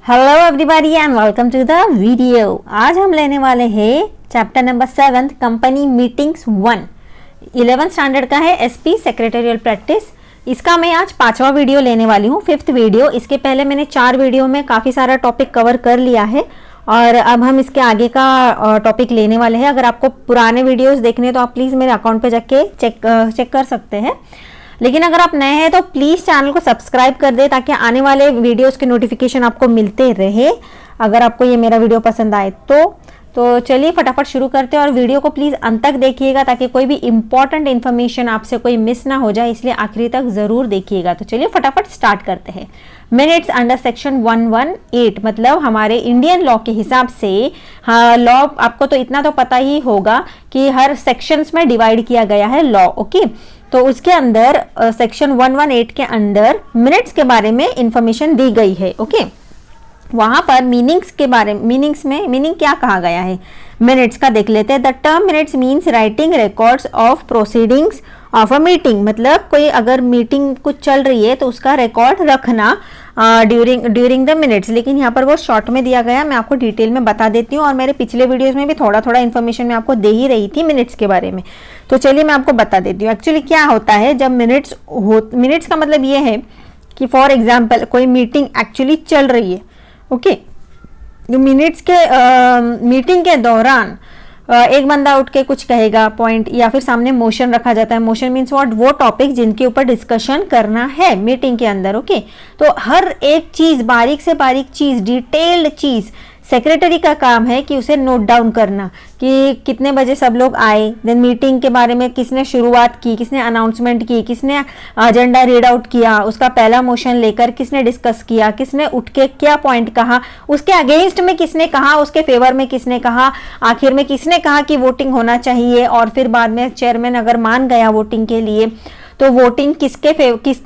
Hello everybody and welcome to the video. आज हम लेने वाले हैं chapter number 7 company meetings 1 11th standard का है एसपी सेक्रेटरियल प्रैक्टिस। इसका मैं आज 5वां वीडियो लेने वाली हूँ, 5th वीडियो। इसके पहले मैंने 4 वीडियो में काफ़ी सारा टॉपिक कवर कर लिया है और अब हम इसके आगे का टॉपिक लेने वाले हैं। अगर आपको पुराने वीडियोस देखने हैं तो आप प्लीज़ मेरे अकाउंट पे जाके चेक कर सकते हैं। लेकिन अगर आप नए हैं तो प्लीज़ चैनल को सब्सक्राइब कर दे ताकि आने वाले वीडियोस के नोटिफिकेशन आपको मिलते रहे, अगर आपको ये मेरा वीडियो पसंद आए तो चलिए फटाफट शुरू करते हैं। और वीडियो को प्लीज़ अंत तक देखिएगा ताकि कोई भी इंपॉर्टेंट इन्फॉर्मेशन आपसे कोई मिस ना हो जाए, इसलिए आखिरी तक ज़रूर देखिएगा। तो चलिए फटाफट स्टार्ट करते हैं। मिनट्स अंडर सेक्शन 118 मतलब हमारे इंडियन लॉ के हिसाब से, हाँ लॉ आपको तो इतना तो पता ही होगा कि हर सेक्शंस में डिवाइड किया गया है लॉ, ओके। तो उसके अंदर सेक्शन 118 के अंदर मिनट्स के बारे में इंफॉर्मेशन दी गई है, ओके। वहां पर मीनिंग्स के बारे में, मीनिंग क्या कहा गया है मिनट्स का देख लेते हैं। The term minutes means writing records of proceedings of a meeting, मतलब कोई अगर मीटिंग कुछ चल रही है तो उसका रिकॉर्ड रखना ड्यूरिंग द मिनट्स। लेकिन यहाँ पर वो शॉर्ट में दिया गया, मैं आपको डिटेल में बता देती हूँ। और मेरे पिछले वीडियोस में भी थोड़ा थोड़ा इन्फॉर्मेशन मैं आपको दे ही रही थी मिनट्स के बारे में, तो चलिए मैं आपको बता देती हूँ। एक्चुअली क्या होता है जब मिनट्स का मतलब ये है कि फॉर एग्जाम्पल कोई मीटिंग एक्चुअली चल रही है, ओके। मिनट्स के मीटिंग के दौरान एक बंदा उठ के कुछ कहेगा पॉइंट, या फिर सामने मोशन रखा जाता है। मोशन मीन्स व्हाट, वो टॉपिक जिनके ऊपर डिस्कशन करना है मीटिंग के अंदर, ओके। तो हर एक चीज, बारीक से बारीक चीज, डिटेल्ड चीज सेक्रेटरी का काम है कि उसे नोट डाउन करना कि कितने बजे सब लोग आए, देन मीटिंग के बारे में किसने शुरुआत की, किसने अनाउंसमेंट की, किसने एजेंडा रीड आउट किया, उसका पहला मोशन लेकर किसने डिस्कस किया, किसने उठ के क्या पॉइंट कहा, उसके अगेंस्ट में किसने कहा, उसके फेवर में किसने कहा, आखिर में किसने कहा कि वोटिंग होना चाहिए, और फिर बाद में चेयरमैन अगर मान गया वोटिंग के लिए तो वोटिंग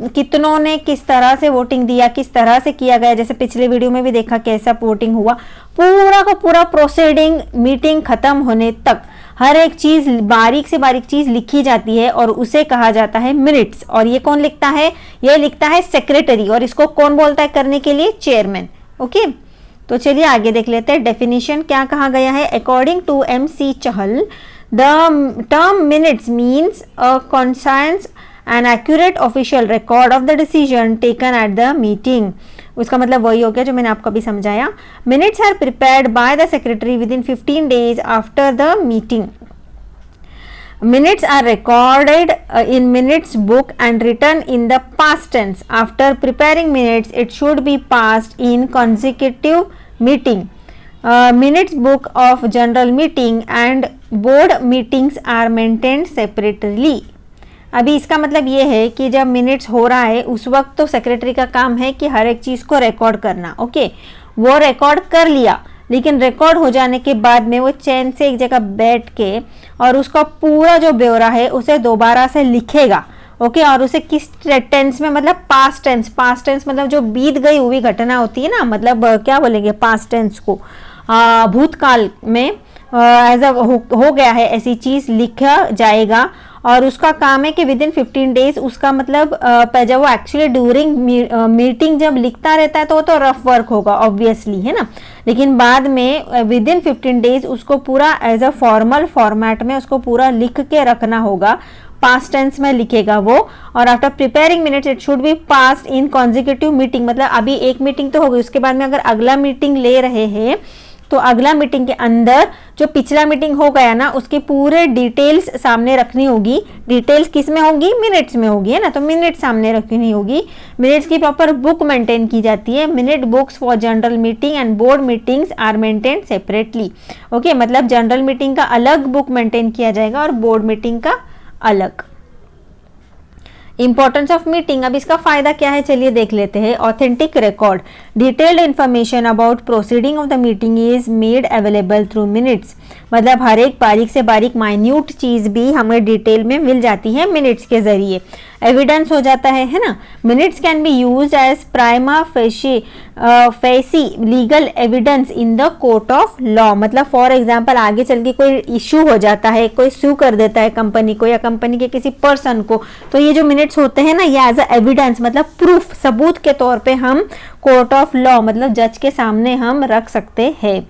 कितनों ने किस तरह से वोटिंग दिया, किस तरह से किया गया। जैसे पिछले वीडियो में भी देखा कैसा वोटिंग हुआ, पूरा का पूरा प्रोसीडिंग मीटिंग खत्म होने तक हर एक चीज, बारीक से बारीक चीज लिखी जाती है और उसे कहा जाता है मिनट्स। और ये कौन लिखता है? ये लिखता है सेक्रेटरी। और इसको कौन बोलता है करने के लिए? Chairman, okay. तो चलिए आगे देख लेते हैं। डेफिनेशन क्या कहा गया है according to MC Chahal, the term minutes means a concise an accurate official record of the decision taken at the meeting। उसका मतलब वही हो गया जो मैंने आपको अभी समझाया। Minutes are prepared by the secretary within 15 days after the meeting। Minutes are recorded in minutes book and written in the past tense। After preparing minutes, it should be passed in consecutive meeting। Minutes book of general meeting and board meetings are maintained separately। अभी इसका मतलब ये है कि जब minutes हो रहा है उस वक्त तो सेक्रेटरी का काम है कि हर एक चीज़ को रिकॉर्ड करना, ओके। वो रिकॉर्ड कर लिया, लेकिन रिकॉर्ड हो जाने के बाद में वो चैन से एक जगह बैठ के और उसका पूरा जो ब्यौरा है उसे दोबारा से लिखेगा, ओके। और उसे किस टेंस में, मतलब पास्ट टेंस मतलब जो बीत गई हुई घटना होती है ना, मतलब क्या बोलेंगे पास्ट टेंस को, भूतकाल में एज हो गया है ऐसी चीज़ लिखा जाएगा। और उसका काम है कि विद इन 15 डेज, उसका मतलब जब वो एक्चुअली ड्यूरिंग मीटिंग जब लिखता रहता है तो वो तो रफ वर्क होगा ऑब्वियसली, है ना। लेकिन बाद में विद इन 15 डेज उसको पूरा एज अ फॉर्मल फॉर्मेट में उसको पूरा लिख के रखना होगा, पास्ट टेंस में लिखेगा वो। और after preparing minutes it should be passed in consecutive meeting, मतलब अभी एक मीटिंग तो हो गई, उसके बाद में अगर अगला मीटिंग ले रहे हैं तो अगला मीटिंग के अंदर जो पिछला मीटिंग हो गया ना उसकी पूरे डिटेल्स सामने रखनी होगी। डिटेल्स किस में होगी? मिनट्स में होगी, है ना। तो मिनट्स सामने रखनी होगी। मिनट्स की प्रॉपर बुक मेंटेन की जाती है। Minute books for general meeting and board meetings are maintain separately, okay. मतलब जनरल मीटिंग का अलग बुक मेंटेन किया जाएगा और बोर्ड मीटिंग का अलग। इंपॉर्टेंस ऑफ मीटिंग, अब इसका फायदा क्या है चलिए देख लेते हैं। Authentic record, detailed information about proceeding of the meeting is made available through minutes. मतलब हर एक बारीक से बारीक माइन्यूट चीज भी हमें डिटेल में मिल जाती है मिनट्स के जरिए। एविडेंस हो जाता है ना। Minutes can be used as prima facie legal evidence in the court of law. मतलब फॉर एग्जांपल आगे चल के कोई इश्यू हो जाता है, कोई सू कर देता है कंपनी को या कंपनी के किसी पर्सन को, तो ये जो मिनट्स मिनट्स होते हैं ना, ये एज अ एविडेंस मतलब प्रूफ, सबूत के तौर पे हम कोर्ट ऑफ लॉ मतलब जज के सामने हम रख सकते हैं।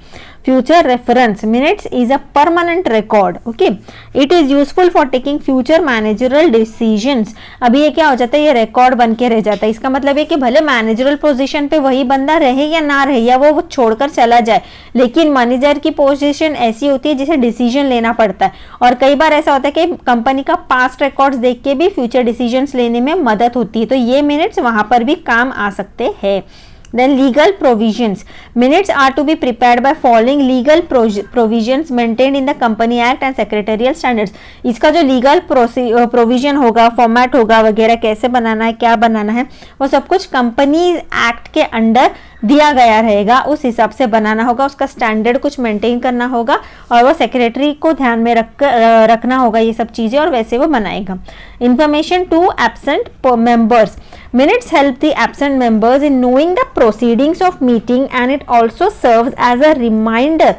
Future reference minutes is a permanent record, okay, it is useful for taking future managerial decisions. अभी ये क्या हो जाता है, ये रिकॉर्ड बन के रह जाता है। इसका मतलब है कि भले मैनेजरल पोजीशन पे वही बंदा रहे या ना रहे, या वो छोड़कर चला जाए, लेकिन मैनेजर की पोजीशन ऐसी होती है जिसे डिसीजन लेना पड़ता है। और कई बार ऐसा होता है कि कंपनी का पास्ट रिकॉर्ड्स देख के भी फ्यूचर डिसीजंस लेने में मदद होती है, तो ये मिनट्स वहां पर भी काम आ सकते हैं। Then legal provisions. Minutes are to be prepared by following legal provisions maintained in the Company Act and Secretarial Standards. इसका जो legal provision होगा, फॉर्मेट होगा वगैरह, कैसे बनाना है, क्या बनाना है, वो सब कुछ कंपनी एक्ट के अंडर दिया गया रहेगा, उस हिसाब से बनाना होगा, उसका स्टैंडर्ड कुछ मेंटेन करना होगा और वो सेक्रेटरी को ध्यान में रखना होगा ये सब चीज़ें, और वैसे वो बनाएगा। Information to absent members. Minutes help the absent members in knowing the proceedings of meeting and it also serves as a reminder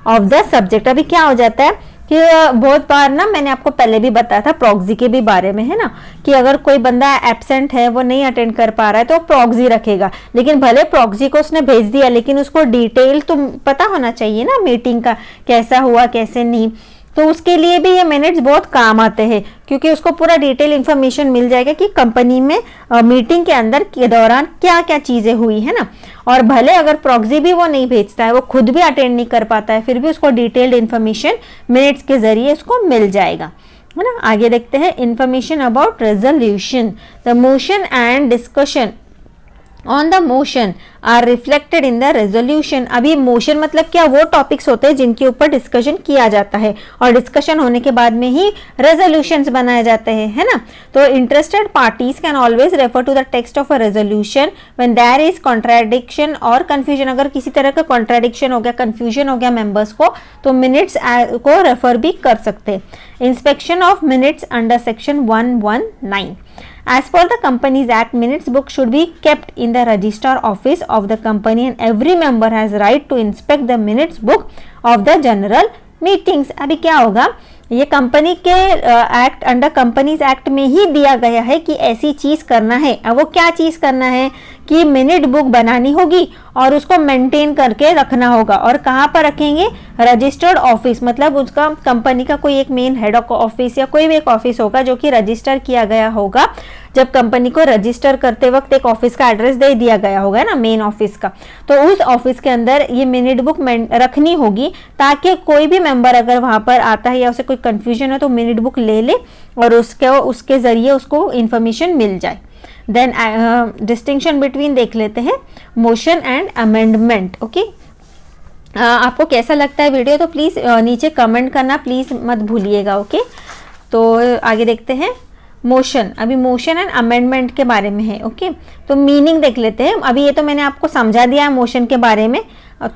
of the subject. अभी क्या हो जाता है कि बहुत बार ना, मैंने आपको पहले भी बताया था प्रॉक्सी के भी बारे में, है ना, कि अगर कोई बंदा एब्सेंट है, वो नहीं अटेंड कर पा रहा है, तो प्रॉक्सी रखेगा। लेकिन भले प्रॉक्सी को उसने भेज दिया, लेकिन उसको डिटेल तो पता होना चाहिए ना मीटिंग का, कैसा हुआ कैसे नहीं, तो उसके लिए भी ये मिनट्स बहुत काम आते हैं, क्योंकि उसको पूरा डिटेल इंफॉर्मेशन मिल जाएगा कि कंपनी में मीटिंग के अंदर के दौरान क्या क्या चीजें हुई है ना। और भले अगर प्रॉक्सी भी वो नहीं भेजता है, वो खुद भी अटेंड नहीं कर पाता है, फिर भी उसको डिटेल्ड इंफॉर्मेशन मिनट्स के जरिए उसको मिल जाएगा, है ना। आगे देखते हैं information about resolution. The motion and discussion on the motion are reflected in the resolution. अभी मोशन मतलब क्या, वो टॉपिक्स होते हैं जिनके ऊपर डिस्कशन किया जाता है, और डिस्कशन होने के बाद में ही रेजोल्यूशंस बनाए जाते हैं, है ना। तो interested parties can always refer to the text of a resolution when there is contradiction और कंफ्यूजन. अगर किसी तरह का कॉन्ट्राडिक्शन हो गया, कंफ्यूजन हो गया मेंबर्स को, तो मिनट्स को रेफर भी कर सकते हैं. Inspection of minutes under section 119. As per the Companies Act, minutes book should be kept in the registrar office of the company and every member has right to inspect the minutes book of the general meetings. अभी क्या होगा, ये company के act under companies act में ही दिया गया है कि ऐसी चीज करना है। अब वो क्या चीज करना है कि मिनट बुक बनानी होगी और उसको मेंटेन करके रखना होगा। और कहाँ पर रखेंगे, रजिस्टर्ड ऑफिस, मतलब उसका कंपनी का कोई एक मेन हेड ऑफिस या कोई भी एक ऑफिस होगा जो कि रजिस्टर किया गया होगा। जब कंपनी को रजिस्टर करते वक्त एक ऑफिस का एड्रेस दे दिया गया होगा ना, मेन ऑफिस का, तो उस ऑफिस के अंदर ये मिनट बुक रखनी होगी, ताकि कोई भी मेंबर अगर वहां पर आता है या उसे कोई कंफ्यूजन है तो मिनट बुक ले ले और उसके जरिए उसको इंफॉर्मेशन मिल जाए। देन डिस्टिंक्शन बिटवीन देख लेते हैं मोशन एंड अमेंडमेंट। ओके, आपको कैसा लगता है वीडियो, तो प्लीज नीचे कमेंट करना प्लीज मत भूलिएगा। ओके, तो आगे देखते हैं मोशन। अभी मोशन एंड अमेंडमेंट के बारे में है। ओके, तो मीनिंग देख लेते हैं। अभी ये तो मैंने आपको समझा दिया है मोशन के बारे में,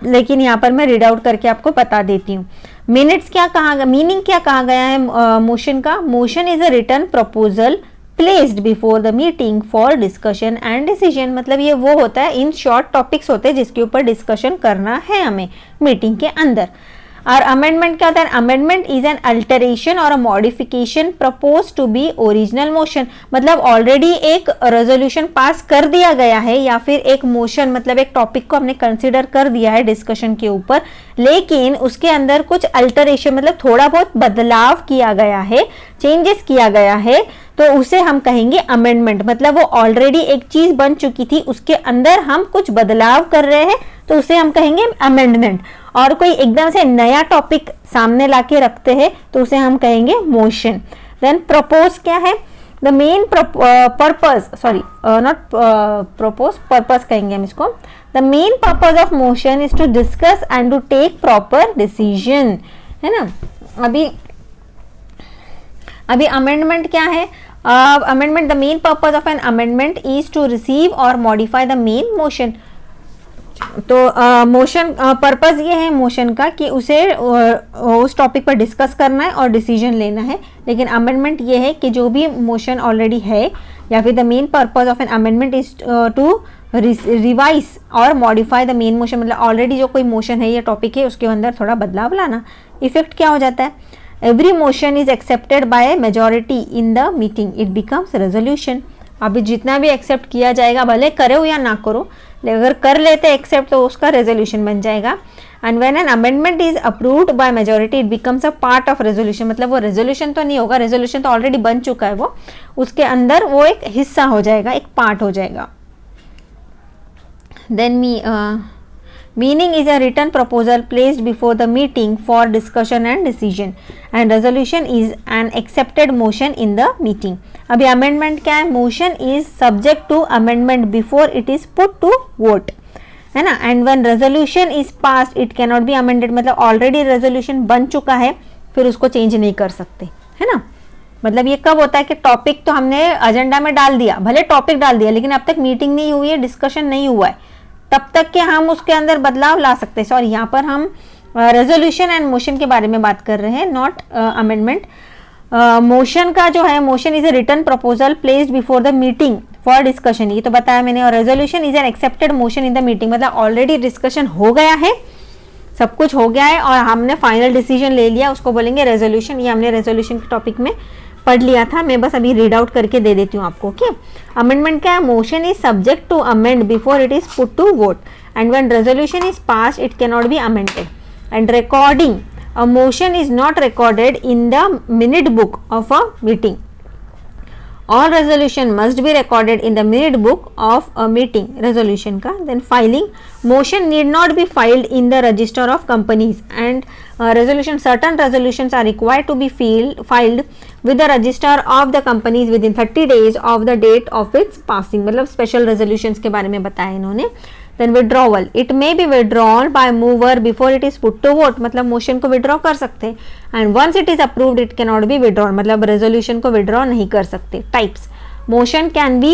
लेकिन यहाँ पर मैं रीड आउट करके आपको बता देती हूँ। मिनट्स क्या कहा, मीनिंग क्या कहा गया है मोशन का। Motion is a written proposal placed before the meeting for discussion and decision. मतलब ये वो होता है, इन शॉर्ट टॉपिक्स होते हैं जिसके ऊपर डिस्कशन करना है हमें मीटिंग के अंदर। और अमेंडमेंट क्या होता है, अमेंडमेंट इज एन अल्टरेशन और a modification propose to be original motion. मतलब ऑलरेडी एक रेजोल्यूशन पास कर दिया गया है या फिर एक मोशन, मतलब एक टॉपिक को हमने कंसीडर कर दिया है डिस्कशन के ऊपर, लेकिन उसके अंदर कुछ अल्टरेशन मतलब थोड़ा बहुत बदलाव किया गया है, चेंजेस किया गया है, तो उसे हम कहेंगे अमेंडमेंट। मतलब वो ऑलरेडी एक चीज बन चुकी थी, उसके अंदर हम कुछ बदलाव कर रहे हैं, तो उसे हम कहेंगे अमेंडमेंट। और कोई एकदम से नया टॉपिक सामने लाके रखते हैं तो उसे हम कहेंगे मोशन। देन प्रपोज क्या है, the main purpose, sorry not propose, purpose कहेंगे हम इसको। The main purpose of motion is to discuss and to take proper decision, है ना। अभी अमेंडमेंट क्या है, amendment, the main purpose of an amendment is to receive और modify the main motion. तो मोशन पर्पस ये है मोशन का कि उसे उस टॉपिक पर डिस्कस करना है और डिसीजन लेना है। लेकिन अमेंडमेंट ये है कि जो भी मोशन ऑलरेडी है, या फिर the main purpose of an amendment is to revise और मॉडिफाई द मेन मोशन। मतलब ऑलरेडी जो कोई मोशन है या टॉपिक है उसके अंदर थोड़ा बदलाव लाना। इफेक्ट क्या हो जाता है, every motion is accepted by majority in the meeting, it becomes resolution. अभी जितना भी एक्सेप्ट किया जाएगा, भले करो या ना करो, लेकिन अगर कर लेते एक्सेप्ट तो उसका रेजोल्यूशन बन जाएगा। And when an amendment is approved by majority it becomes a part of resolution, मतलब वो रेजोल्यूशन तो नहीं होगा, रेजोल्यूशन तो ऑलरेडी बन चुका है, वो उसके अंदर वो एक हिस्सा हो जाएगा, एक पार्ट हो जाएगा। Then meaning is a written proposal placed before the meeting for discussion and decision, and resolution is an accepted motion in the meeting। अभी amendment क्या है? motion is subject to amendment before it is put to vote, है ना। and when resolution is passed it cannot be amended, मतलब already resolution बन चुका है, फिर उसको change नहीं कर सकते, है ना। मतलब ये कब होता है कि टॉपिक तो हमने एजेंडा में डाल दिया, भले टॉपिक डाल दिया, लेकिन अब तक मीटिंग नहीं हुई है, डिस्कशन नहीं हुआ है, तब तक कि हम उसके अंदर बदलाव ला सकते हैं। सॉरी, यहाँ पर हम रेजोल्यूशन एंड मोशन के बारे में बात कर रहे हैं, नॉट अमेंडमेंट। मोशन का जो है, motion is a written proposal placed before the meeting for discussion, ये तो बताया मैंने। और resolution is an accepted motion in the meeting, मतलब ऑलरेडी डिस्कशन हो गया है, सब कुछ हो गया है और हमने फाइनल डिसीजन ले लिया, उसको बोलेंगे रेजोल्यूशन। ये हमने रेजोल्यूशन के टॉपिक में पढ़ लिया था, मैं बस अभी रीड आउट करके दे देती हूँ आपको। ओके, अमेंडमेंट क्या है? Motion is subject to amend before it is put to vote, and when resolution is pass it can not be amended. And recording a motion is not recorded in the minute book of a meeting, all resolution must be recorded in the minute book of a meeting, resolution का। then filing, motion need not be filed in the register of companies, and resolution, certain resolutions are required to be filed with the register of the companies within 30 days of the date of its passing, मतलब special resolutions के बारे में बताया इन्होंने। then withdrawal, it may be withdrawn by mover before it is put to vote, मतलब motion को withdraw कर सकते हैं, and once it is approved it cannot be withdrawn, मतलब रेजोल्यूशन को विड्रॉ नहीं कर सकते। Types, motion can be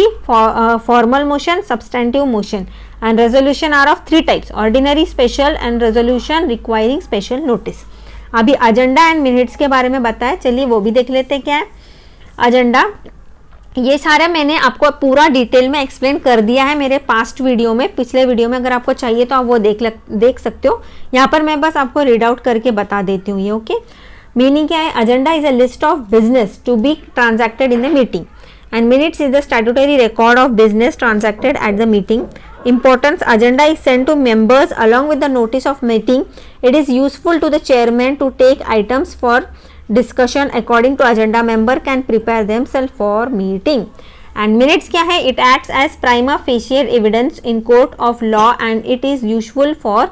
formal motion, substantive motion, and resolution are of 3 types, ordinary, special and resolution requiring special notice। अभी agenda and minutes के बारे में बताया, चलिए वो भी देख लेते हैं। क्या है एजेंडा? ये सारा मैंने आपको पूरा डिटेल में एक्सप्लेन कर दिया है मेरे पास्ट वीडियो में, पिछले वीडियो में। अगर आपको चाहिए तो आप वो देख सकते हो, यहाँ पर मैं बस आपको रीड आउट करके बता देती हूँ ये। ओके, मीनिंग क्या है? Agenda is a list of business to be transacted in the meeting, and minutes is the statutory record of business transacted at the meeting. Importance, agenda is sent to members along with the notice of meeting. It is useful to the chairman to take items for discussion according to agenda. Member can prepare themselves for meeting. And minutes क्या है? It acts as prima facie evidence in court of law and it is useful for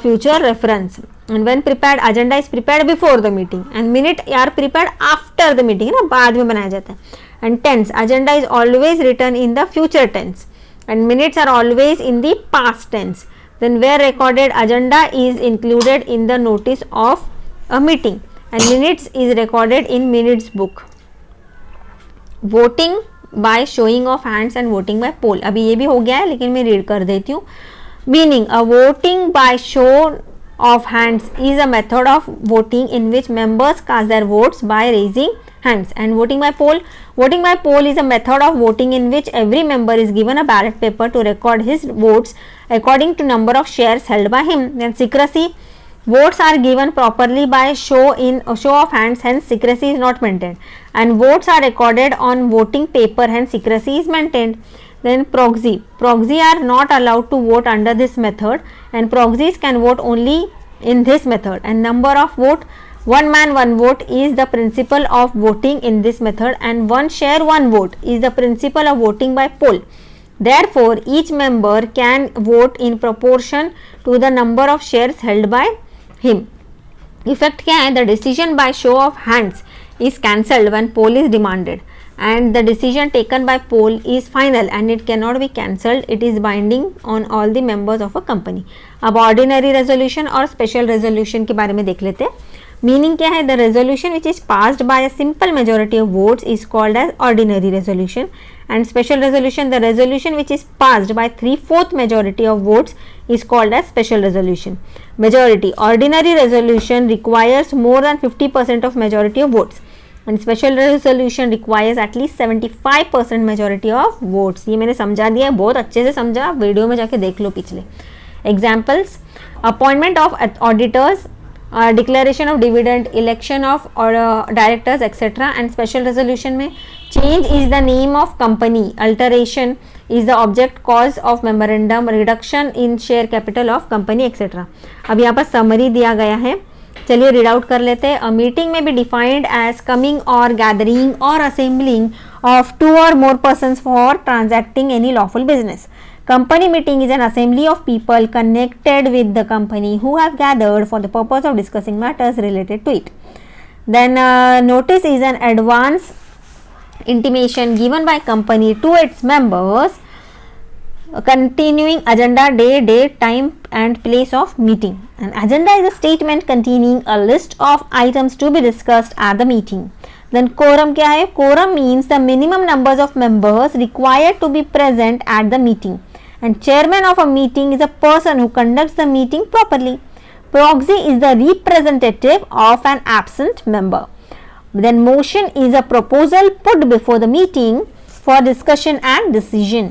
future reference. And when prepared, agenda is prepared before the meeting and minute are prepared after the meeting, है ना, बाद में बनाया जाता है। And tense, agenda is always written in the future tense and minutes are always in the past tense. Then where recorded, agenda is included in the notice of a meeting and minutes is recorded in minutes book. Voting by showing of hands and voting by poll, अभी ये भी हो गया है लेकिन मैं read कर देती हूँ। Meaning, a voting by show of hands is a method of voting in which members cast their votes by raising hands, and voting by poll is a method of voting in which every member is given a ballot paper to record his votes according to number of shares held by him. Then secrecy, votes are given properly by show of hands, hence secrecy is not maintained, and votes are recorded on voting paper, hence secrecy is maintained. Then proxy are not allowed to vote under this method and proxies can vote only in this method, and number of vote, one man one vote is the principle of voting in this method, and one share one vote is the principle of voting by poll. Therefore, each member can vote in proportion to the number of shares held by him. Effect क्या है? The decision by show of hands is cancelled when poll is demanded, and the decision taken by poll is final and it cannot be cancelled. It is binding on all the members of a company. अब ordinary resolution और special resolution के बारे में देख लेते हैं। Meaning क्या है? The resolution which is passed by a simple majority of votes is called as ordinary resolution, and special resolution, the resolution which is passed by 3/4 majority of votes is called as special resolution. Majority, ordinary resolution requires more than 50% of majority of votes and special resolution requires at least 75% majority of votes. ये मैंने समझा दिया है, बहुत अच्छे से समझा, video में जाके देख लो पिछले। Examples, appointment of auditors declaration of dividend, election of directors etcetera and special resolution में change is the name of company, alteration is the object clause of memorandum, reduction in share capital of company etcetera. अब यहाँ पर summary दिया गया है, चलिए read out कर लेते हैं। अ मीटिंग में बी डिफाइंड एज कमिंग और गैदरिंग और assembling of 2 or more persons for transacting any lawful business. Company meeting is an assembly of people connected with the company who have gathered for the purpose of discussing matters related to it. Then notice is an advance intimation given by company to its members continuing agenda, day, date, time and place of meeting. An agenda is a statement containing a list of items to be discussed at the meeting. Then quorum क्या है? Quorum means the minimum numbers of members required to be present at the meeting. And chairman of a meeting is a person who conducts the meeting properly. Proxy is the representative of an absent member. Then motion is a proposal put before the meeting for discussion and decision.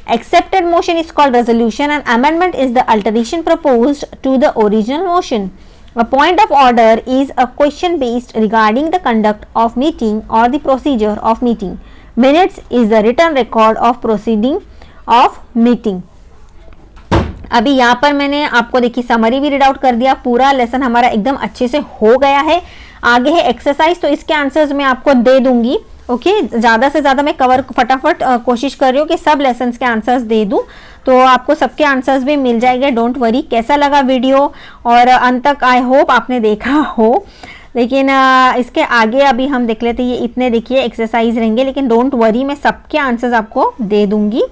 Accepted motion is called resolution and amendment is the alteration proposed to the original motion. A point of order is a question based regarding the conduct of meeting or the procedure of meeting. Minutes is the written record of proceeding of meeting. अभी यहाँ पर मैंने आपको देखिए summary भी read out कर दिया, पूरा लेसन हमारा एकदम अच्छे से हो गया है। आगे है एक्सरसाइज, तो इसके आंसर्स मैं आपको दे दूंगी। ओके, ज़्यादा से ज़्यादा मैं कवर फटाफट कोशिश कर रही हूँ कि सब लेसन्स के आंसर्स दे दूँ, तो आपको सबके आंसर्स भी मिल जाएंगे, डोंट वरी। कैसा लगा वीडियो और अंत तक आई होप आपने देखा हो, लेकिन इसके आगे अभी हम देख लेते हैं। ये इतने देखिए एक्सरसाइज रहेंगे, लेकिन डोंट वरी मैं सबके आंसर्स आपको दे दूंगी।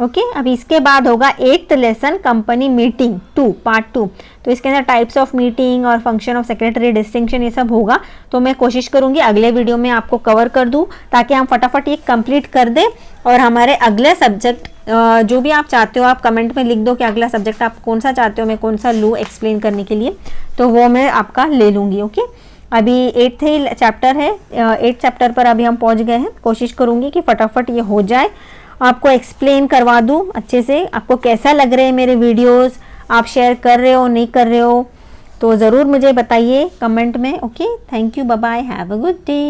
ओके, अभी इसके बाद होगा 8th lesson company meeting 2 part 2, तो इसके अंदर टाइप्स ऑफ मीटिंग और फंक्शन ऑफ सेक्रेटरी, डिस्टिंक्शन, ये सब होगा। तो मैं कोशिश करूंगी अगले वीडियो में आपको कवर कर दूं, ताकि हम फटाफट ये कंप्लीट कर दें और हमारे अगले सब्जेक्ट जो भी आप चाहते हो, आप कमेंट में लिख दो कि अगला सब्जेक्ट आप कौन सा चाहते हो, मैं कौन सा लूँ एक्सप्लेन करने के लिए, तो वो मैं आपका ले लूँगी। ओके, अभी 8th ही चैप्टर है, 8th चैप्टर पर अभी हम पहुँच गए हैं। कोशिश करूँगी कि फटाफट ये हो जाए, आपको एक्सप्लेन करवा दूँ अच्छे से। आपको कैसा लग रहे हैं मेरे वीडियोस, आप शेयर कर रहे हो नहीं कर रहे हो, तो ज़रूर मुझे बताइए कमेंट में। Okay, thank you, bye bye, have a good day.